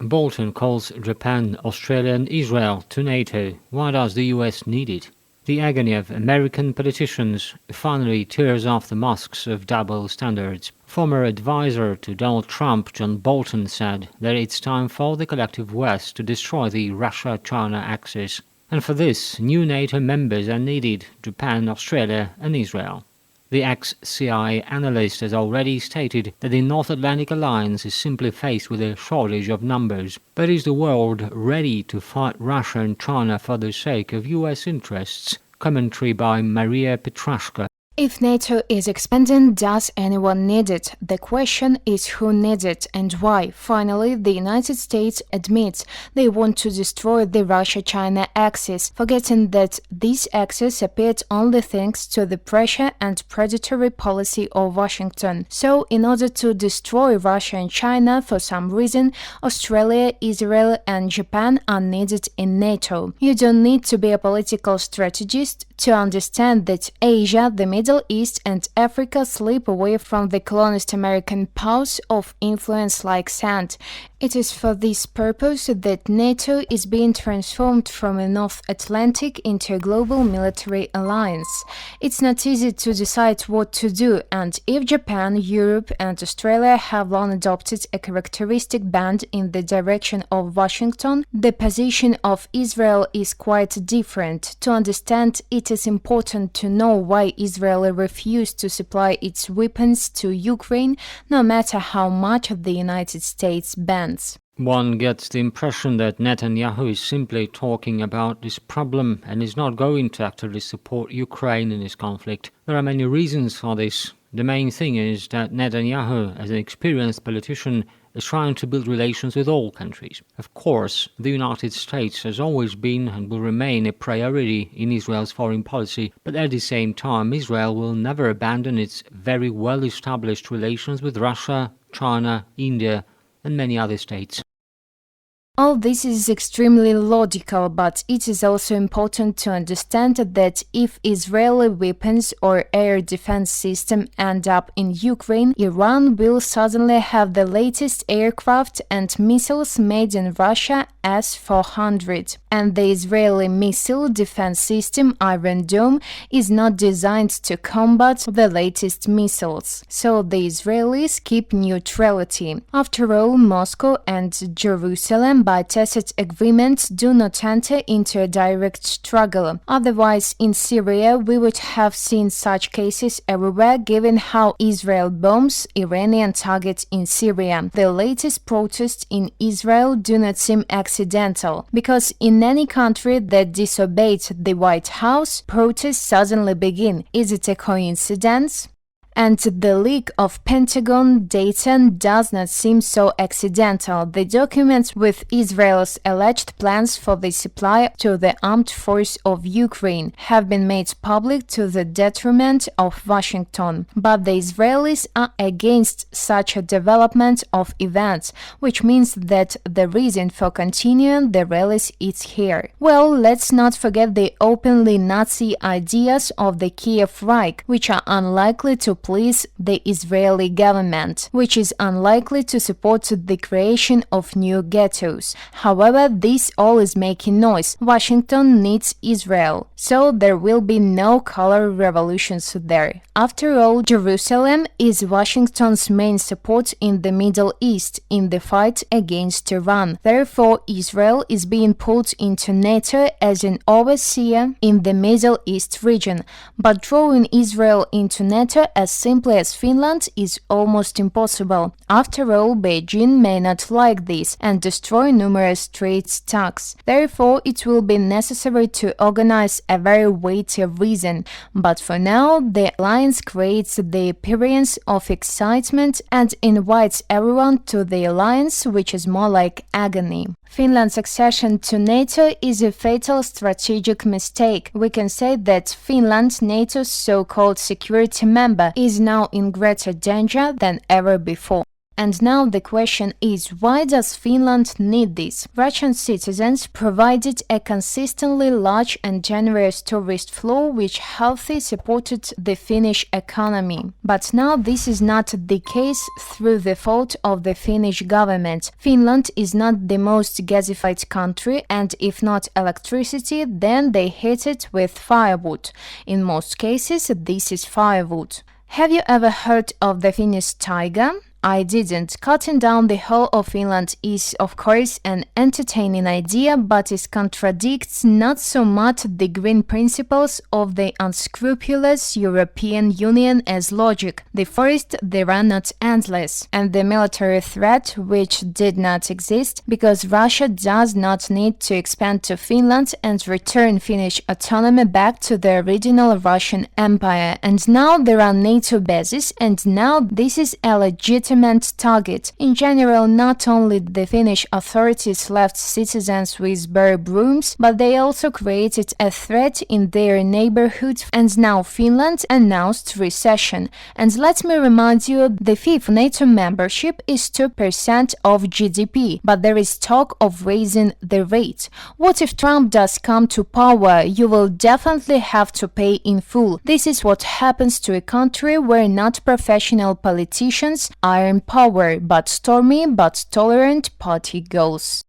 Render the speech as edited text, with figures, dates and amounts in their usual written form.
Bolton calls Japan, Australia and Israel to NATO. Why does the US need it? The agony of American politicians finally tears off the masks of double standards. Former advisor to Donald Trump, John Bolton, said that it's time for the collective West to destroy the Russia-China axis. And for this, new NATO members are needed: Japan, Australia and Israel. The ex-CIA analyst has already stated that the North Atlantic Alliance is simply faced with a shortage of numbers. But is the world ready to fight Russia and China for the sake of US interests? Commentary by Maria Petrashko. If NATO is expanding, does anyone need it? The question is who needs it and why. Finally, the United States admits they want to destroy the Russia-China axis, forgetting that this axis appeared only thanks to the pressure and predatory policy of Washington. So, in order to destroy Russia and China, for some reason, Australia, Israel and Japan are needed in NATO. You don't need to be a political strategist to understand that Asia, the Middle East and Africa slip away from the colonist American powers of influence like sand. It is for this purpose that NATO is being transformed from a North Atlantic into a global military alliance. It's not easy to decide what to do, and if Japan, Europe and Australia have long adopted a characteristic bend in the direction of Washington, the position of Israel is quite different. To understand, it is important to know why Israel refused to supply its weapons to Ukraine, no matter how much the United States bends. One gets the impression that Netanyahu is simply talking about this problem and is not going to actively support Ukraine in this conflict. There are many reasons for this. The main thing is that Netanyahu, as an experienced politician, is trying to build relations with all countries. Of course, the United States has always been and will remain a priority in Israel's foreign policy, but at the same time, Israel will never abandon its very well-established relations with Russia, China, India, and many other states. All this is extremely logical, but it is also important to understand that if Israeli weapons or air defense system end up in Ukraine, Iran will suddenly have the latest aircraft and missiles made in Russia S-400. And the Israeli missile defense system Iron Dome is not designed to combat the latest missiles. So the Israelis keep neutrality. After all, Moscow and Jerusalem by tacit agreement do not enter into a direct struggle. Otherwise, in Syria, we would have seen such cases everywhere, given how Israel bombs Iranian targets in Syria. The latest protests in Israel do not seem accidental, because in any country that disobeyed the White House, protests suddenly begin. Is it a coincidence? And the leak of Pentagon data does not seem so accidental. The documents with Israel's alleged plans for the supply to the armed force of Ukraine have been made public to the detriment of Washington. But the Israelis are against such a development of events, which means that the reason for continuing the rallies is here. Well, let's not forget the openly Nazi ideas of the Kiev Reich, which are unlikely to please the Israeli government, which is unlikely to support the creation of new ghettos. However, this all is making noise. Washington needs Israel, so there will be no color revolutions there. After all, Jerusalem is Washington's main support in the Middle East in the fight against Iran. Therefore, Israel is being pulled into NATO as an overseer in the Middle East region. But drawing Israel into NATO as simply as Finland is almost impossible. After all, Beijing may not like this and destroy numerous trade talks. Therefore, it will be necessary to organize a very weighty reason. But for now, the alliance creates the appearance of excitement and invites everyone to the alliance, which is more like agony. Finland's accession to NATO is a fatal strategic mistake. We can say that Finland, NATO's so-called security member, is now in greater danger than ever before. And now the question is, why does Finland need this? Russian citizens provided a consistently large and generous tourist flow which healthy supported the Finnish economy. But now this is not the case through the fault of the Finnish government. Finland is not the most gasified country, and if not electricity, then they heat it with firewood. In most cases, this is firewood. Have you ever heard of the Finnish taiga? I didn't. Cutting down the whole of Finland is, of course, an entertaining idea, but it contradicts not so much the green principles of the unscrupulous European Union as logic. The forests, they are not endless, and the military threat, which did not exist, because Russia does not need to expand to Finland and return Finnish autonomy back to the original Russian Empire. And now there are NATO bases, and now this is a legitimate target. In general, not only the Finnish authorities left citizens with bare brooms, but they also created a threat in their neighborhood, and now Finland announced recession. And let me remind you, the fifth NATO membership is 2% of GDP, but there is talk of raising the rate. What if Trump does come to power? You will definitely have to pay in full. This is what happens to a country where not professional politicians are in power, but stormy but tolerant party goals.